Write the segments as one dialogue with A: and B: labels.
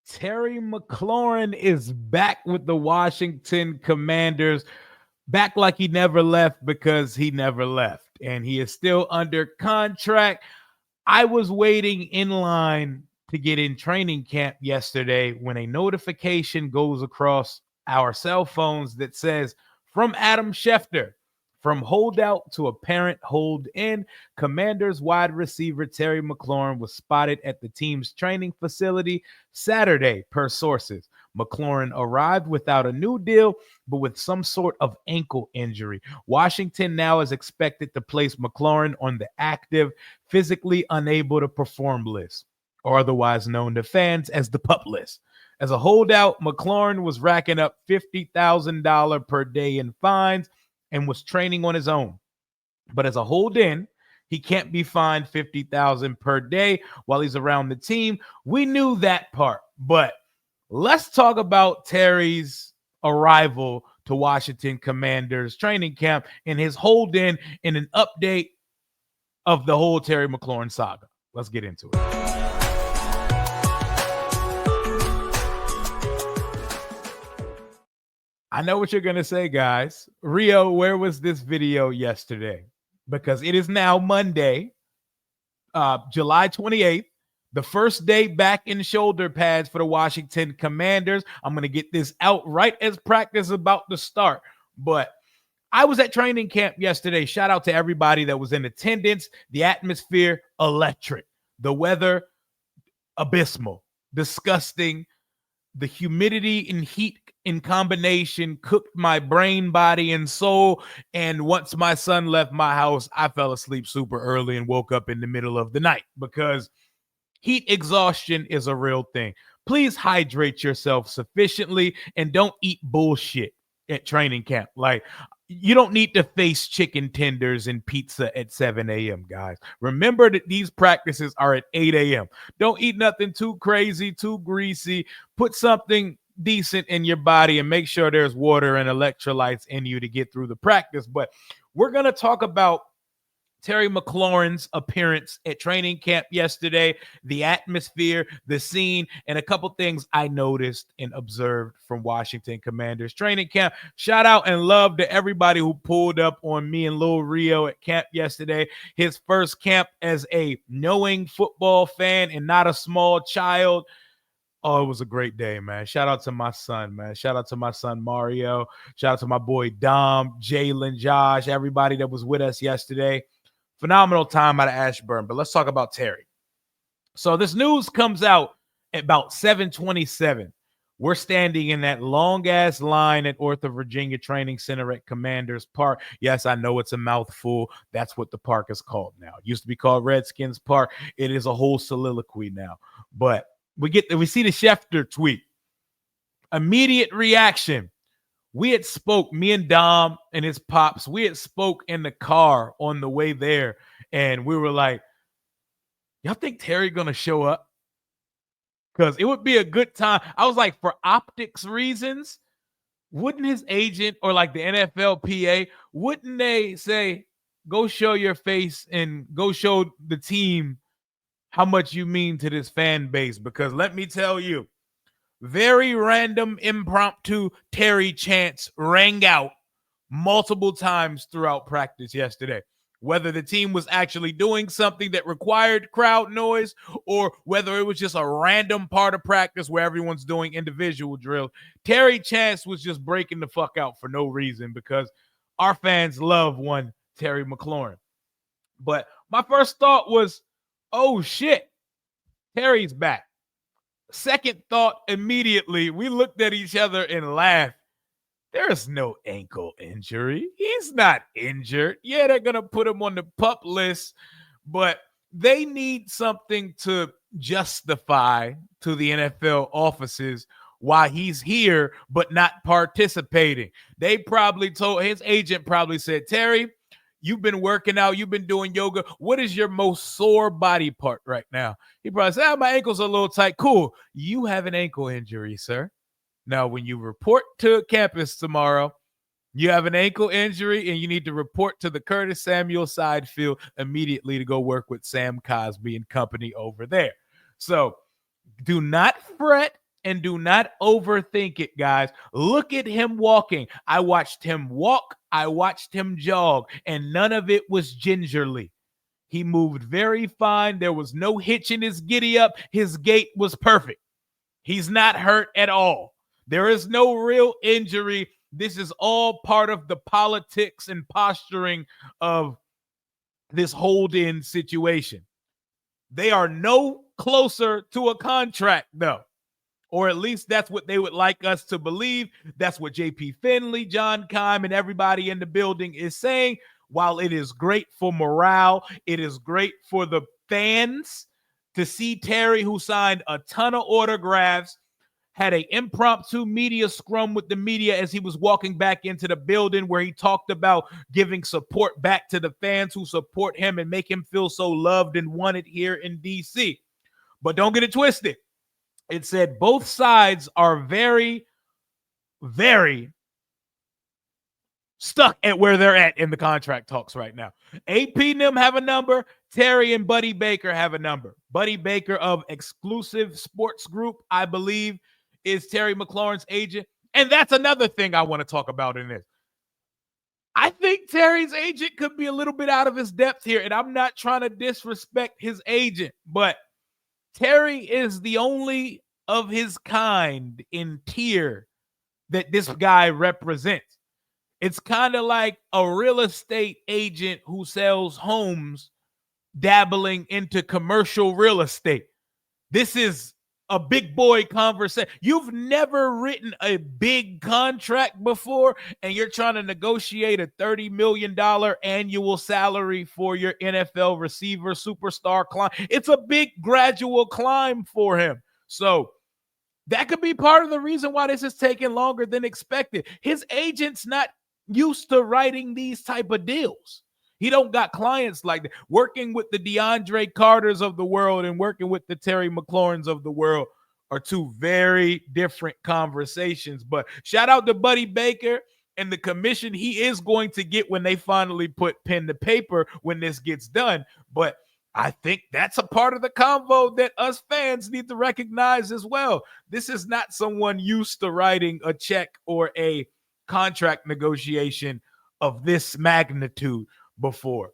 A: Terry McLaurin is back with the Washington Commanders, back like he never left because he never left. And he is still under contract. I was waiting in line to get in training camp yesterday when a notification goes across our cell phones that says, from Adam Schefter, from holdout to apparent hold in, Commanders wide receiver Terry McLaurin was spotted at the team's training facility Saturday, per sources. McLaurin arrived without a new deal, but with some sort of ankle injury. Washington now is expected to place McLaurin on the active, physically unable to perform list, or otherwise known to fans as the PUP list. As a holdout, McLaurin was racking up $50,000 per day in fines and was training on his own. But as a hold-in, he can't be fined $50,000 per day while he's around the team. We knew that part, but let's talk about Terry's arrival to Washington Commanders training camp and his hold-in and an update of the whole Terry McLaurin saga. Let's get into it. I know what you're going to say, guys. Rio, where was this video yesterday? Because it is now Monday, July 28th, the first day back in shoulder pads for the Washington Commanders. I'm going to get this out right as practice is about to start. But I was at training camp yesterday. Shout out to everybody that was in attendance. The atmosphere, electric. The weather, abysmal, disgusting. The humidity and heat in combination cooked my brain, body, and soul. And once my son left my house, I fell asleep super early and woke up in the middle of the night because heat exhaustion is a real thing. Please hydrate yourself sufficiently and don't eat bullshit at training camp. Like, you don't need to face chicken tenders and pizza at 7 a.m., guys. Remember that these practices are at 8 a.m. Don't eat nothing too crazy, too greasy. Put something decent in your body and make sure there's water and electrolytes in you to get through the practice. But we're going to talk about Terry McLaurin's appearance at training camp yesterday, the atmosphere, the scene, and a couple things I noticed and observed from Washington Commanders training camp. Shout out and love to everybody who pulled up on me and Lil Rio at camp yesterday. His first camp as a knowing football fan and not a small child. Oh, it was a great day, man. Shout out to my son, man. Shout out to my son, Mario. Shout out to my boy, Dom, Jalen, Josh, everybody that was with us yesterday. Phenomenal time out of Ashburn. But let's talk about Terry. So this news comes out at about 7:27. We're standing in that long-ass line at North of Virginia Training Center at Commanders Park. Yes, I know it's a mouthful. That's what the park is called now. It used to be called Redskins Park. It is a whole soliloquy now. But we see the Schefter tweet. Immediate reaction. We had spoke, me and Dom and his pops, we had spoke in the car on the way there. And we were like, y'all think Terry going to show up? Because it would be a good time. I was like, for optics reasons, wouldn't his agent or like the NFLPA, wouldn't they say, go show your face and go show the team how much you mean to this fan base? Because let me tell you, very random, impromptu Terry chants rang out multiple times throughout practice yesterday. Whether the team was actually doing something that required crowd noise or whether it was just a random part of practice where everyone's doing individual drills, Terry chants was just breaking the fuck out for no reason because our fans love one Terry McLaurin. But my first thought was, oh shit, Terry's back. Second thought immediately, we looked at each other and laughed. There's no ankle injury. He's not injured. Yeah, they're going to put him on the PUP list, but they need something to justify to the NFL offices why he's here but not participating. They probably told, his agent probably said, Terry, you've been working out. You've been doing yoga. What is your most sore body part right now? He probably said, my ankles are a little tight. Cool. You have an ankle injury, sir. Now, when you report to campus tomorrow, you have an ankle injury and you need to report to the Curtis Samuel side field immediately to go work with Sam Cosby and company over there. So do not fret and do not overthink it, guys. Look at him walking. I watched him walk. I watched him jog, and none of it was gingerly. He moved very fine. There was no hitch in his giddy up. His gait was perfect. He's not hurt at all. There is no real injury. This is all part of the politics and posturing of this hold-in situation. They are no closer to a contract, though. Or at least that's what they would like us to believe. That's what JP Finley, John Keim, and everybody in the building is saying. While it is great for morale, it is great for the fans to see Terry, who signed a ton of autographs, had an impromptu media scrum with the media as he was walking back into the building, where he talked about giving support back to the fans who support him and make him feel so loved and wanted here in DC. But don't get it twisted. It said both sides are very, very stuck at where they're at in the contract talks right now. AP and them have a number. Terry and Buddy Baker have a number. Buddy Baker of Exclusive Sports Group, I believe, is Terry McLaurin's agent. And that's another thing I want to talk about in this. I think Terry's agent could be a little bit out of his depth here, and I'm not trying to disrespect his agent, but Terry is the only of his kind in tier that this guy represents. It's kind of like a real estate agent who sells homes dabbling into commercial real estate. This is a big boy conversation. You've never written a big contract before, and you're trying to negotiate a $30 million annual salary for your NFL receiver superstar climb. It's a big gradual climb for him. So that could be part of the reason why this is taking longer than expected. His agent's not used to writing these type of deals. He don't got clients like that. Working with the DeAndre Carters of the world and working with the Terry McLaurins of the world are two very different conversations. But shout out to Buddy Baker and the commission he is going to get when they finally put pen to paper when this gets done. But I think that's a part of the convo that us fans need to recognize as well. This is not someone used to writing a check or a contract negotiation of this magnitude before.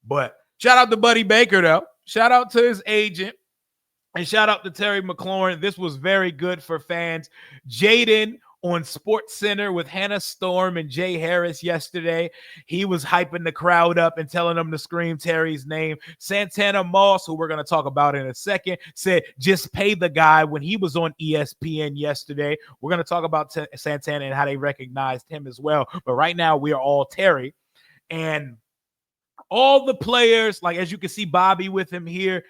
A: But shout out to Buddy Baker, though. Shout out to his agent. And shout out to Terry McLaurin. This was very good for fans. Jaden on Sports Center with Hannah Storm and Jay Harris yesterday. He was hyping the crowd up and telling them to scream Terry's name. Santana Moss, who we're going to talk about in a second, said just pay the guy when he was on ESPN yesterday. We're going to talk about Santana and how they recognized him as well. But right now, we are all Terry. And all the players, like as you can see Bobby with him here,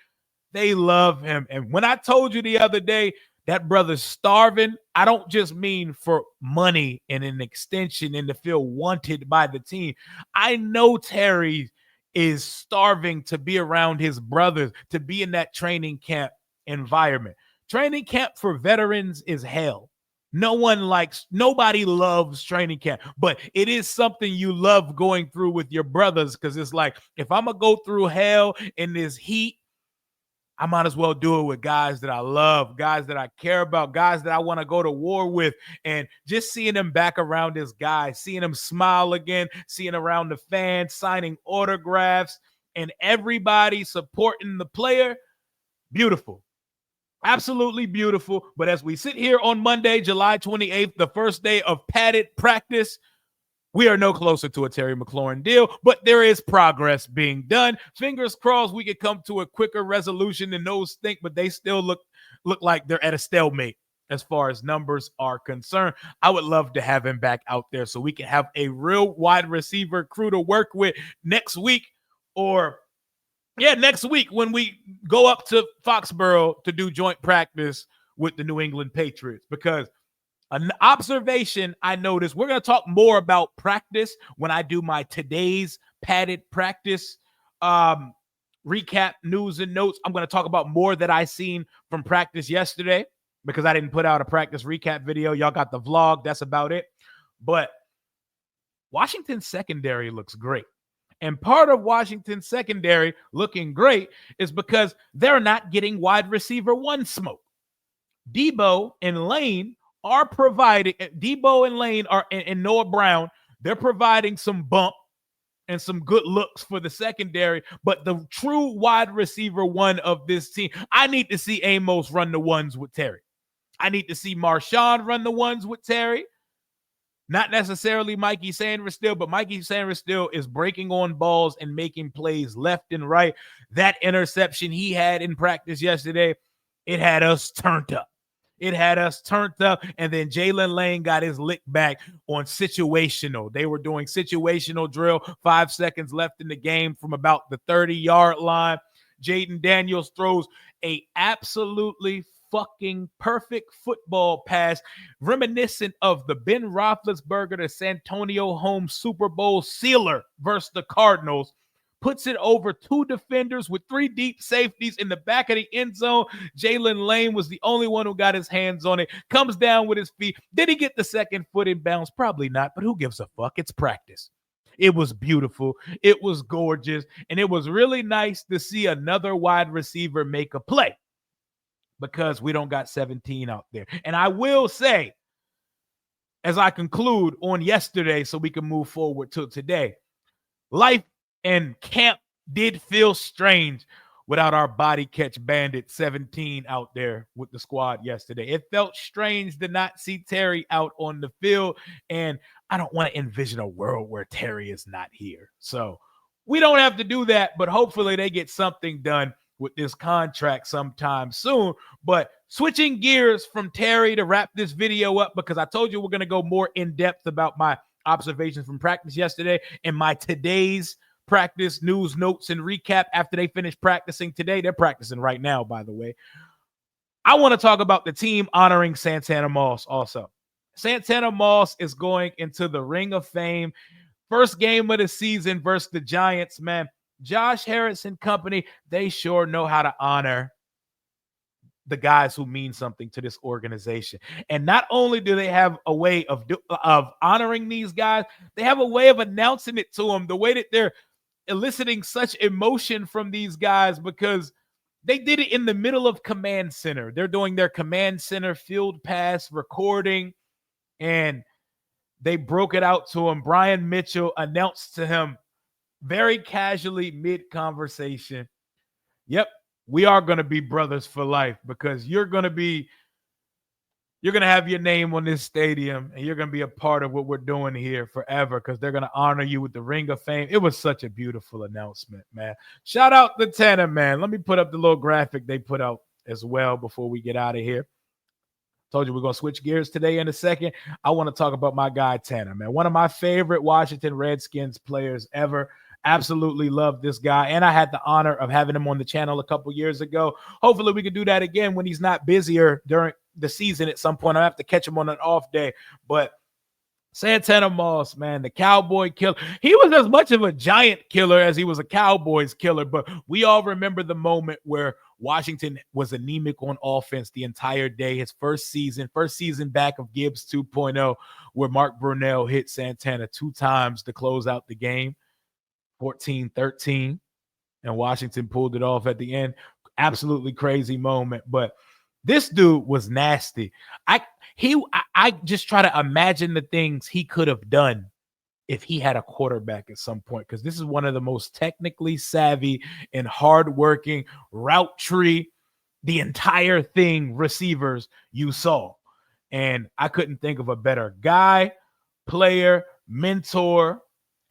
A: they love him. And when I told you the other day, that brother's starving, I don't just mean for money and an extension and to feel wanted by the team. I know Terry is starving to be around his brothers, to be in that training camp environment. Training camp for veterans is hell. Nobody loves training camp, but it is something you love going through with your brothers, because it's like, if I'm going to go through hell in this heat, I might as well do it with guys that I love, guys that I care about, guys that I want to go to war with. And just seeing him back around his guys, seeing him smile again, seeing around the fans, signing autographs, and everybody supporting the player, beautiful. Absolutely beautiful. But as we sit here on Monday, July 28th, the first day of padded practice, we are no closer to a Terry McLaurin deal, but there is progress being done. Fingers crossed we could come to a quicker resolution than those think, but they still look like they're at a stalemate as far as numbers are concerned. I would love to have him back out there so we can have a real wide receiver crew to work with next week, next week when we go up to Foxborough to do joint practice with the New England Patriots. Because an observation I noticed, we're going to talk more about practice when I do my today's padded practice recap news and notes. I'm going to talk about more that I seen from practice yesterday because I didn't put out a practice recap video. Y'all got the vlog. That's about it. But Washington's secondary looks great. And part of Washington's secondary looking great is because they're not getting wide receiver one smoke. Debo and Lane are providing, Debo and Lane are, and Noah Brown, they're providing some bump and some good looks for the secondary. But the true wide receiver one of this team, I need to see Amos run the ones with Terry. I need to see Marshawn run the ones with Terry. Not necessarily Mikey Sanders still, but Mikey Sanders still is breaking on balls and making plays left and right. That interception he had in practice yesterday, it had us turned up. It had us turned up, and then Jalen Lane got his lick back on situational. They were doing situational drill, 5 seconds left in the game from about the 30-yard line. Jaden Daniels throws a absolutely fucking perfect football pass, reminiscent of the Ben Roethlisberger to Santonio Holmes Super Bowl sealer versus the Cardinals. Puts it over 2 defenders with 3 deep safeties in the back of the end zone. Jalen Lane was the only one who got his hands on it. Comes down with his feet. Did he get the second foot in bounds? Probably not, but who gives a fuck? It's practice. It was beautiful. It was gorgeous. And it was really nice to see another wide receiver make a play, because we don't got 17 out there. And I will say, as I conclude on yesterday so we can move forward to today, life and camp did feel strange without our body catch bandit 17 out there with the squad yesterday. It felt strange to not see Terry out on the field, and I don't want to envision a world where Terry is not here. So we don't have to do that, but hopefully they get something done with this contract sometime soon. But switching gears from Terry to wrap this video up, because I told you we're going to go more in depth about my observations from practice yesterday and my today's practice news, notes, and recap after they finish practicing today. They're practicing right now, by the way. I want to talk about the team honoring Santana Moss also. Santana Moss is going into the Ring of Fame. First game of the season versus the Giants, man. Josh Harris and company, they sure know how to honor the guys who mean something to this organization. And not only do they have a way of honoring these guys, they have a way of announcing it to them, the way that they're eliciting such emotion from these guys, because they did it in the middle of Command Center. They're doing their Command Center field pass recording, and they broke it out to him. Brian Mitchell announced to him very casually mid-conversation, yep, we are going to be brothers for life, because you're going to have your name on this stadium, and you're going to be a part of what we're doing here forever, because they're going to honor you with the Ring of Fame. It was such a beautiful announcement, man. Shout out to Tanner, man. Let me put up the little graphic they put out as well before we get out of here. Told you we're going to switch gears today in a second. I want to talk about my guy, Tanner, man. One of my favorite Washington Redskins players ever. Absolutely love this guy. And I had the honor of having him on the channel a couple years ago. Hopefully we can do that again when he's not busier during the season at some point. I have to catch him on an off day. But Santana Moss, man, the Cowboy killer. He was as much of a Giant killer as he was a Cowboys killer. But we all remember the moment where Washington was anemic on offense the entire day. His first season back of Gibbs 2.0, where Mark Brunell hit Santana 2 times to close out the game, 14-13, and Washington pulled it off at the end. Absolutely crazy moment. But this dude was nasty. I just try to imagine the things he could have done if he had a quarterback at some point, because this is one of the most technically savvy and hardworking route tree, the entire thing receivers you saw. And I couldn't think of a better guy, player, mentor,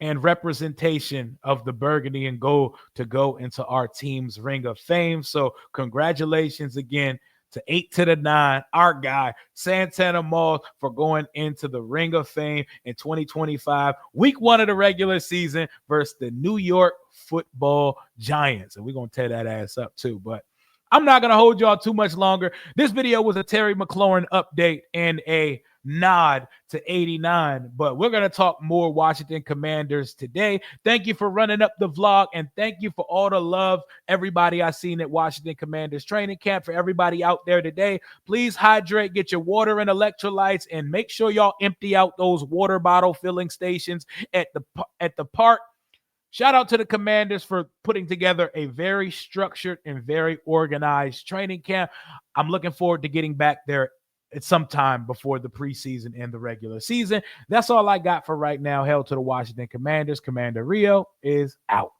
A: and representation of the burgundy and gold to go into our team's Ring of Fame. So congratulations again to 8 to the 9, our guy, Santana Moss, for going into the Ring of Fame in 2025, week 1 of the regular season versus the New York Football Giants. And we're going to tear that ass up too. But I'm not going to hold y'all too much longer. This video was a Terry McLaurin update and a nod to 89, but we're going to talk more Washington Commanders today. Thank you for running up the vlog, and thank you for all the love, everybody I seen at Washington Commanders training camp. For everybody out there today, please hydrate, get your water and electrolytes, and make sure y'all empty out those water bottle filling stations at the park. Shout out to the Commanders for putting together a very structured and very organized training camp. I'm looking forward to getting back there at some time before the preseason and the regular season. That's all I got for right now. Hell to the Washington Commanders. Commander Rio is out.